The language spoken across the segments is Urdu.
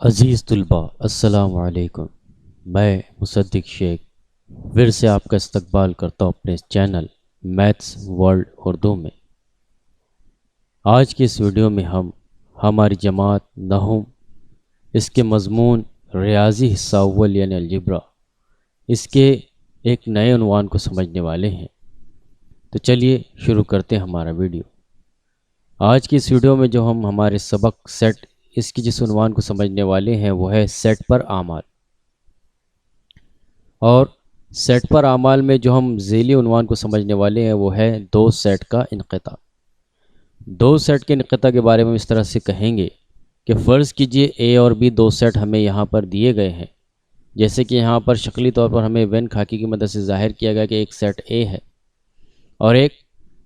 عزیز طلباء السلام علیکم، میں مصدق شیخ پھر سے آپ کا استقبال کرتا ہوں اپنے چینل میتھس ورلڈ اردو میں۔ آج کی اس ویڈیو میں ہم ہماری جماعت نحوم اس کے مضمون ریاضی حصہ اول یعنی الجبرا اس کے ایک نئے عنوان کو سمجھنے والے ہیں۔ تو چلیے شروع کرتے ہیں ہمارا ویڈیو۔ آج کی اس ویڈیو میں جو ہم ہمارے سبق سیٹ اس کی جس عنوان کو سمجھنے والے ہیں وہ ہے سیٹ پر اعمال، اور سیٹ پر اعمال میں جو ہم ذیلی عنوان کو سمجھنے والے ہیں وہ ہے دو سیٹ کا انقطاع۔ دو سیٹ کے انقطاع کے بارے میں ہم اس طرح سے کہیں گے کہ فرض کیجئے اے اور بی دو سیٹ ہمیں یہاں پر دیے گئے ہیں، جیسے کہ یہاں پر شکلی طور پر ہمیں وین خاکی کی مدد سے ظاہر کیا گیا کہ ایک سیٹ اے ہے اور ایک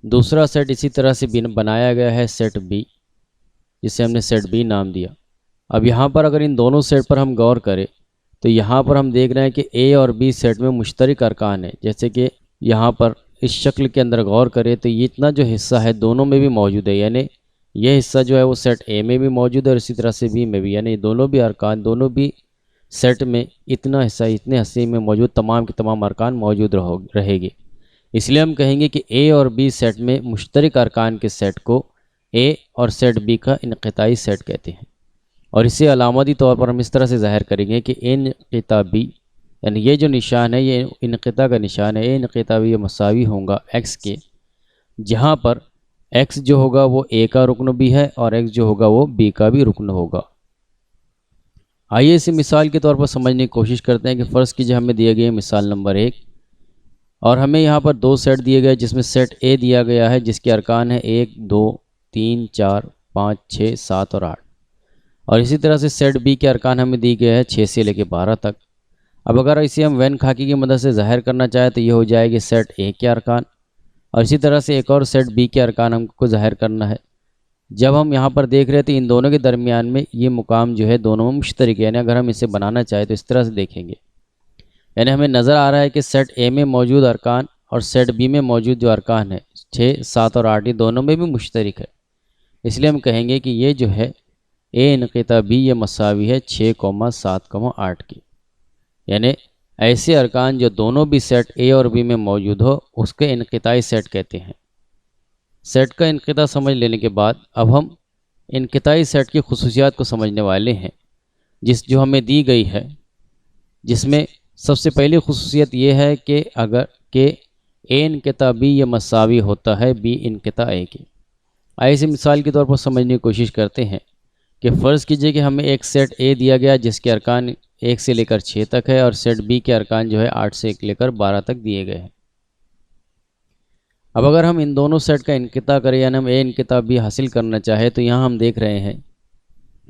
دوسرا سیٹ اسی طرح سے بنایا گیا ہے سیٹ بی، جسے ہم نے سیٹ بی نام دیا۔ اب یہاں پر اگر ان دونوں سیٹ پر ہم غور کریں تو یہاں پر ہم دیکھ رہے ہیں کہ اے اور بی سیٹ میں مشترک ارکان ہیں، جیسے کہ یہاں پر اس شکل کے اندر غور کریں تو یہ اتنا جو حصہ ہے دونوں میں بھی موجود ہے، یعنی یہ حصہ جو ہے وہ سیٹ اے میں بھی موجود ہے اور اسی طرح سے بی میں بھی، یعنی دونوں بھی ارکان دونوں بھی سیٹ میں اتنا حصہ اتنے حصے میں موجود تمام کے تمام ارکان موجود رہے گے۔ اس لیے ہم کہیں گے کہ اے اور بی سیٹ میں مشترک ارکان کے سیٹ کو اے اور سیٹ بی کا انقطاعی سیٹ کہتے ہیں، اور اسے علامتی طور پر ہم اس طرح سے ظاہر کریں گے کہ انقطاع بی، یعنی یہ جو نشان ہے یہ انقطاع کا نشان ہے، اے انقطاع بی مساوی ہوگا ایکس کے، جہاں پر ایکس جو ہوگا وہ اے کا رکن بھی ہے اور ایکس جو ہوگا وہ بی کا بھی رکن ہوگا۔ آئیے اسے مثال کے طور پر سمجھنے کی کوشش کرتے ہیں کہ فرض کیجیے ہمیں دیا گیا مثال نمبر 1 اور ہمیں یہاں پر دو سیٹ دیے گئے جس میں سیٹ اے دیا گیا ہے جس کے ارکان ہیں 1 2 3 4 5 6 7 اور 8، اور اسی طرح سے سیٹ بی کے ارکان ہمیں دی گئے ہیں 6 سے لے کے 12 تک۔ اب اگر اسے ہم وین خاکی کی مدد سے ظاہر کرنا چاہیں تو یہ ہو جائے گی سیٹ اے کے ارکان، اور اسی طرح سے ایک اور سیٹ بی کے ارکان ہم کو ظاہر کرنا ہے۔ جب ہم یہاں پر دیکھ رہے تھے ان دونوں کے درمیان میں یہ مقام جو ہے دونوں میں مشترک ہے، یعنی اگر ہم اسے بنانا چاہیں تو اس طرح سے دیکھیں گے، یعنی ہمیں نظر آ رہا ہے کہ سیٹ اے میں موجود ارکان اور سیٹ بی میں موجود جو ارکان ہے 6 7 اور 8 یہ دونوں میں بھی مشترک ہے۔ اس لیے ہم کہیں گے کہ یہ جو ہے اے انقطاع بی یہ مساوی ہے 6 7 8 کی، یعنی ایسے ارکان جو دونوں بھی سیٹ اے اور بی میں موجود ہو اس کے انقطاعی سیٹ کہتے ہیں۔ سیٹ کا انقطاع سمجھ لینے کے بعد اب ہم انقطاعی سیٹ کی خصوصیات کو سمجھنے والے ہیں جو ہمیں دی گئی ہے، جس میں سب سے پہلی خصوصیت یہ ہے کہ اگر کہ اے انقطاع بی یہ مساوی ہوتا ہے بی انقطاع اے کے۔ آئے اسے مثال کے طور پر سمجھنے کی کوشش کرتے ہیں کہ فرض کیجئے کہ ہمیں ایک سیٹ اے دیا گیا جس کے ارکان 1 سے لے کر 6 تک ہے اور سیٹ بی کے ارکان جو ہے 8 سے لے کر 12 تک دیے گئے ہیں۔ اب اگر ہم ان دونوں سیٹ کا انقطاع کریں یعنی ہم اے انقطاع بی حاصل کرنا چاہے تو یہاں ہم دیکھ رہے ہیں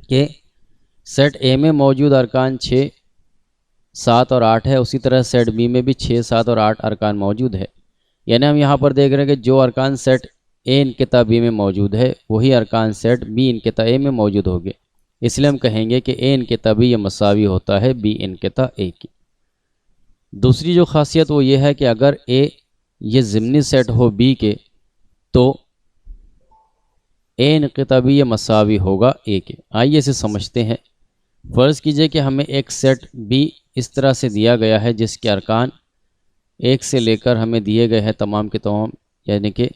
کہ سیٹ اے میں موجود ارکان 6 7 اور 8 ہے، اسی طرح سیٹ بی میں بھی 6 7 اور 8 ارکان موجود ہے، یعنی ہم یہاں پر دیکھ رہے ہیں کہ جو ارکان سیٹ اے انقطاع بی میں موجود ہے وہی ارکان سیٹ بی انقطاع اے میں موجود ہوگے۔ اس لیے ہم کہیں گے کہ اے انقطاع بی یہ مساوی ہوتا ہے بی انقطاع اے کی۔ دوسری جو خاصیت وہ یہ ہے کہ اگر اے یہ ضمنی سیٹ ہو بی کے تو اے انقطاع بی یہ مساوی ہوگا اے کے۔ آئیے اسے سمجھتے ہیں۔ فرض کیجئے کہ ہمیں ایک سیٹ بی اس طرح سے دیا گیا ہے جس کے ارکان 1 سے لے کر ہمیں دیے گئے ہیں تمام کے تمام، یعنی کہ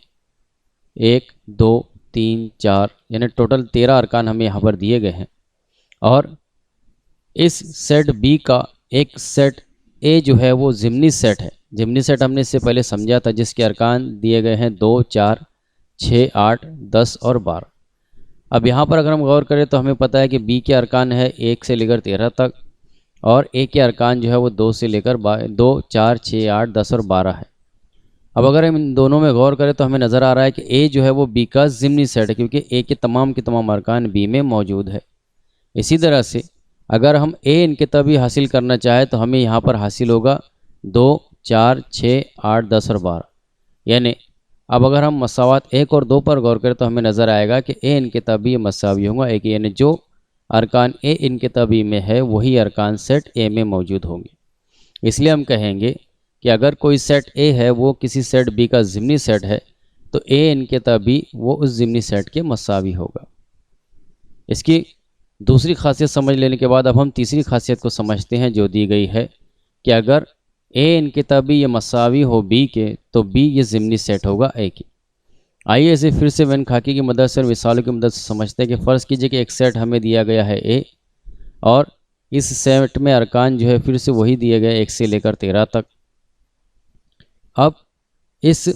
1 2 3 4 یعنی ٹوٹل 13 ارکان ہمیں یہاں پر دیے گئے ہیں، اور اس سیٹ بی کا ایک سیٹ اے جو ہے وہ ضمنی سیٹ ہے۔ ضمنی سیٹ ہم نے اس سے پہلے سمجھا تھا جس کے ارکان دیے گئے ہیں 2 4 6 8 10 اور 12۔ اب یہاں پر اگر ہم غور کریں تو ہمیں پتہ ہے کہ بی کے ارکان ہے 1 سے لے کر 13 تک اور اے کے ارکان جو ہے وہ 2 سے لے کر 2 4 6 8 10 اور 12 ہے۔ اب اگر ہم ان دونوں میں غور کریں تو ہمیں نظر آ رہا ہے کہ اے جو ہے وہ بی کا ضمنی سیٹ ہے کیونکہ اے کے تمام ارکان بی میں موجود ہے۔ اسی طرح سے اگر ہم اے انقطابی حاصل کرنا چاہیں تو ہمیں یہاں پر حاصل ہوگا 2 4 6 8 10 اور 12. یعنی اب اگر ہم مساوات 1 اور 2 پر غور کریں تو ہمیں نظر آئے گا کہ اے انقطابی مساوی ہوگا اے کے، یعنی جو ارکان اے انقطابی میں ہے وہی ارکان سیٹ اے میں موجود ہوں گے. اس لیے ہم کہیں گے کہ اگر کوئی سیٹ اے ہے وہ کسی سیٹ بی کا ضمنی سیٹ ہے تو اے انقطابی وہ اس ضمنی سیٹ کے مساوی ہوگا. اس کی دوسری خاصیت سمجھ لینے کے بعد اب ہم تیسری خاصیت کو سمجھتے ہیں جو دی گئی ہے کہ اگر اے انقطابی یہ مساوی ہو بی کے تو بی یہ ضمنی سیٹ ہوگا اے کے. آئیے اسے پھر سے وین خاکی کی مدد سے اور مثالوں کی مدد سے سمجھتے ہیں کہ فرض کیجئے کہ ایک سیٹ ہمیں دیا گیا ہے اے اور اس سیٹ میں ارکان جو ہے پھر سے وہی دیے گئے 1 سے لے کر 13 تک. اب اس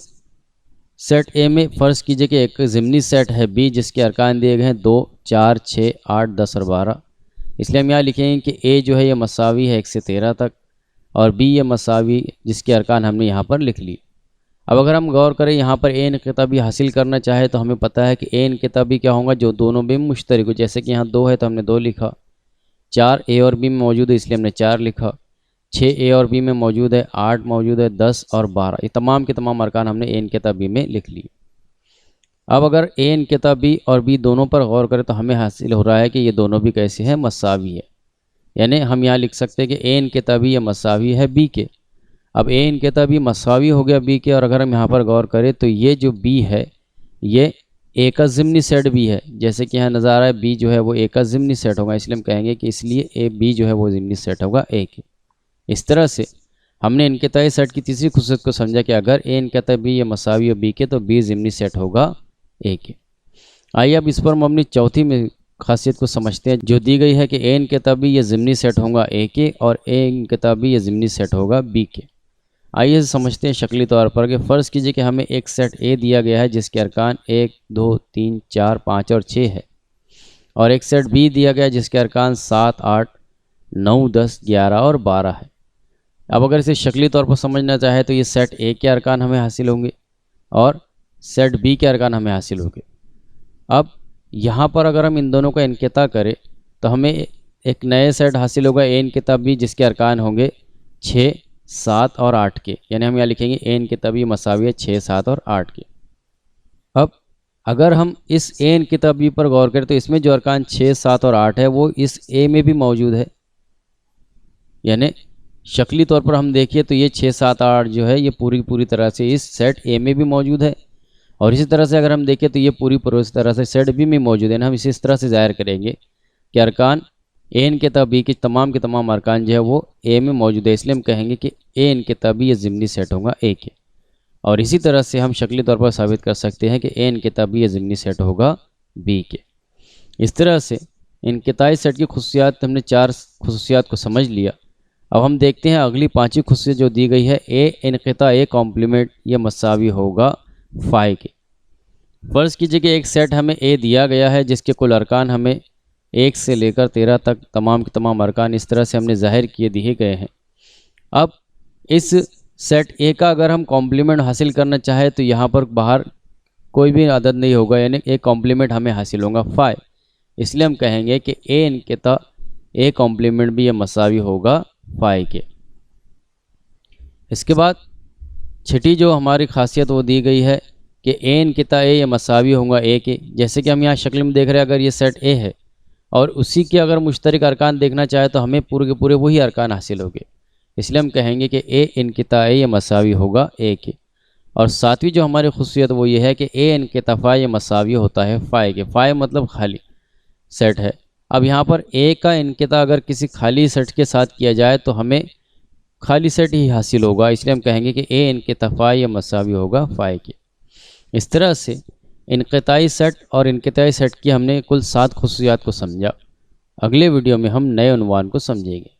سیٹ اے میں فرض کیجئے کہ ایک ضمنی سیٹ ہے بی جس کے ارکان دیے گئے ہیں 2 4 6 8 10 اور 12. اس لیے ہم یہاں لکھیں گے کہ اے جو ہے یہ مساوی ہے 1 سے 13 تک اور بی یہ مساوی جس کے ارکان ہم نے یہاں پر لکھ لی. اب اگر ہم غور کریں یہاں پر اے انقطابی حاصل کرنا چاہے تو ہمیں پتہ ہے کہ اے انقطابی کیا ہوگا جو دونوں میں مشترک ہو. جیسے کہ یہاں 2 ہے تو ہم نے 2 لکھا, 4 اے اور بی میں موجود ہے اس لیے ہم نے 4 لکھا, 6 اے اور بی میں موجود ہے, 8 موجود ہے, 10 اور 12. یہ تمام کے تمام ارکان ہم نے اے انقطابی میں لکھ لیے. اب اگر اے انقطابی اور بی دونوں پر غور کریں تو ہمیں حاصل ہو رہا ہے کہ یہ دونوں بھی کیسے ہیں, مساوی ہے. یعنی ہم یہاں لکھ سکتے ہیں کہ اے انقطابی یہ مساوی ہے بی کے. اب اے انقطابی مساوی ہو گیا بی کے اور اگر ہم یہاں پر غور کریں تو یہ جو بی ہے یہ اے کا ضمنی سیٹ بھی ہے. جیسے کہ یہاں نظر آ رہا ہے بی جو ہے وہ اے کا ضمنی سیٹ ہوگا, اس لیے ہم کہیں گے کہ اس لیے اے بی جو ہے وہ ضمنی سیٹ ہوگا اے کے. اس طرح سے ہم نے انقطاعی سیٹ کی تیسری خصوصیت کو سمجھا کہ اگر اے انقطابی یہ مساوی ہو بی کے تو بی ضمنی سیٹ ہوگا اے کے. آئیے اب اس پر مبنی چوتھی میں خاصیت کو سمجھتے ہیں جو دی گئی ہے کہ اے انقطابی یہ ضمنی سیٹ ہوگا اے کے اور اے انقطابی یہ ضمنی سیٹ ہوگا بی کے. آئیے سمجھتے ہیں شکلی طور پر کہ فرض کیجئے کہ ہمیں ایک سیٹ اے دیا گیا ہے جس کے ارکان 1 2 3 4 5 اور 6 ہے اور ایک سیٹ بی دیا گیا ہے جس کے ارکان 7 8 9 10 11 اور 12 ہے. اب اگر اسے شکلی طور پر سمجھنا چاہے تو یہ سیٹ اے کے ارکان ہمیں حاصل ہوں گے اور سیٹ بی کے ارکان ہمیں حاصل ہوں گے. اب یہاں پر اگر ہم ان دونوں کا انقطاع کریں تو ہمیں ایک نئے سیٹ حاصل ہوگا اے انقطابی جس کے ارکان ہوں گے 6 7 اور 8 کے. یعنی ہم یہاں لکھیں گے اے انقطابی مساوی ہے 6 7 اور 8 کے. اب اگر ہم اس اے انقطابی پر غور کریں تو اس میں جو ارکان 6 7 اور 8 ہے وہ اس اے میں بھی موجود ہے. یعنی شکلی طور پر ہم دیکھیے تو یہ 6 7 8 جو ہے یہ پوری طرح سے اس سیٹ اے میں بھی موجود ہے اور اسی طرح سے اگر ہم دیکھیں تو یہ پوری طرح سے سیٹ بی میں موجود ہے. ہم اسے اس طرح سے ظاہر کریں گے کہ ارکان اے انقطابی کے تمام ارکان جو ہے وہ اے میں موجود ہے. اس لیے ہم کہیں گے کہ اے انقطابی یہ ضمنی سیٹ ہوگا اے کے. اور اسی طرح سے ہم شکلی طور پر ثابت کر سکتے ہیں کہ اے انقطابی یہ ضمنی سیٹ ہوگا بی کے. اس طرح سے انقطاعی سیٹ کی خصوصیات ہم نے 4 خصوصیات کو سمجھ لیا. اب ہم دیکھتے ہیں اگلی 5ویں خصوصیت جو دی گئی ہے اے انقطاع اے کمپلیمنٹ یہ مساوی ہوگا فائی کے. فرض کیجئے کہ ایک سیٹ ہمیں اے دیا گیا ہے جس کے کل ارکان ہمیں 1 سے لے کر 13 تک تمام کے تمام ارکان اس طرح سے ہم نے ظاہر کیے دیے گئے ہیں. اب اس سیٹ اے کا اگر ہم کمپلیمنٹ حاصل کرنا چاہے تو یہاں پر باہر کوئی بھی عدد نہیں ہوگا, یعنی ایک کمپلیمنٹ ہمیں حاصل ہوگا فائی. اس لیے ہم کہیں گے کہ اے انقطاع اے کمپلیمنٹ بھی یہ مساوی ہوگا فائی کے. اس کے بعد چھٹی جو ہماری خاصیت وہ دی گئی ہے کہ اے انقطاع اے یہ مساوی ہوگا اے کے. جیسے کہ ہم یہاں شکل میں دیکھ رہے ہیں اگر یہ سیٹ اے ہے اور اسی کے اگر مشترک ارکان دیکھنا چاہے تو ہمیں پورے کے پورے وہی ارکان حاصل ہوگے. اس لیے ہم کہیں گے کہ اے انقطاع اے یہ مساوی ہوگا اے کے. اور 7ویں جو ہماری خصوصیت وہ یہ ہے کہ اے انقطاع یہ مساوی ہوتا ہے فائی کے. فائی مطلب خالی سیٹ ہے. اب یہاں پر اے کا انقطاع اگر کسی خالی سیٹ کے ساتھ کیا جائے تو ہمیں خالی سیٹ ہی حاصل ہوگا. اس لیے ہم کہیں گے کہ اے انقطاع یہ مساوی ہوگا فائی کے. اس طرح سے انقطاعی سیٹ اور انقطاعی سیٹ کی ہم نے کل 7 خصوصیات کو سمجھا. اگلے ویڈیو میں ہم نئے عنوان کو سمجھیں گے.